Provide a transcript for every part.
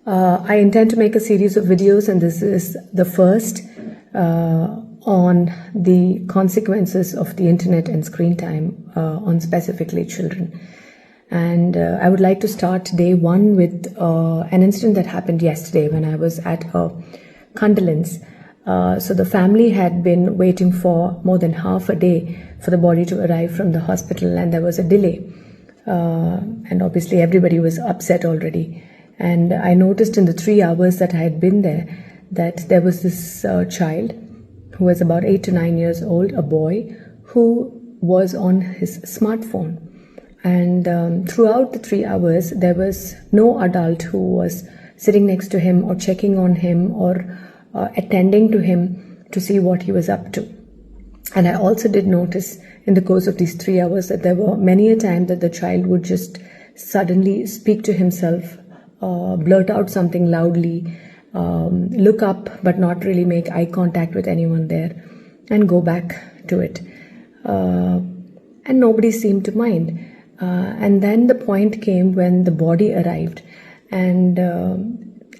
I intend to make a series of videos, and this is the first on the consequences of the internet and screen time on specifically children. And I would like to start day one with an incident that happened yesterday when I was at a condolence. So the family had been waiting for more than half a day for the body to arrive from the hospital, and there was a delay. And obviously everybody was upset already. And I noticed in the 3 hours that I had been there that there was this child who was about 8 to 9 years old, a boy, who was on his smartphone. And throughout the 3 hours, there was no adult who was sitting next to him or checking on him or attending to him to see what he was up to. And I also did notice in the course of these 3 hours that there were many a time that the child would just suddenly speak to himself, blurt out something loudly, look up but not really make eye contact with anyone there, and go back to it. And nobody seemed to mind. And then the point came when the body arrived, and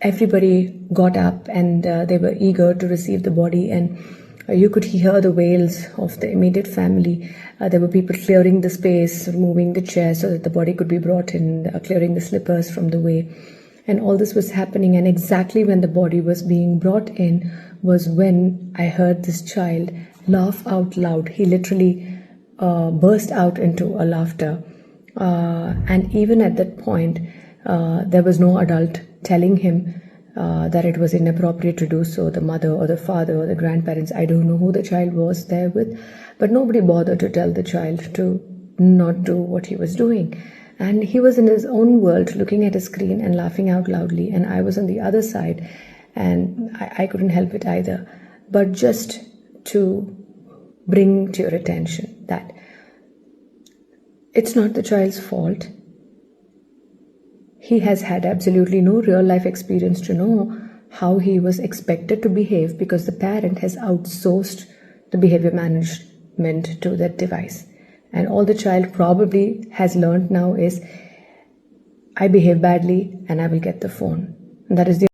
everybody got up and they were eager to receive the body, and you could hear the wails of the immediate family. There were people clearing the space, moving the chair so that the body could be brought in, clearing the slippers from the way. And all this was happening, and exactly when the body was being brought in was when I heard this child laugh out loud. He literally burst out into a laughter. And even at that point, there was no adult telling him that it was inappropriate to do so. The mother or the father or the grandparents, I don't know who the child was there with, but nobody bothered to tell the child to not do what he was doing. And he was in his own world, looking at a screen and laughing out loudly, and I was on the other side, and I couldn't help it either. But just to bring to your attention that it's not the child's fault. He has had absolutely no real life experience to know how he was expected to behave, because the parent has outsourced the behavior management to that device. And all the child probably has learned now is, I behave badly and I will get the phone. And that is the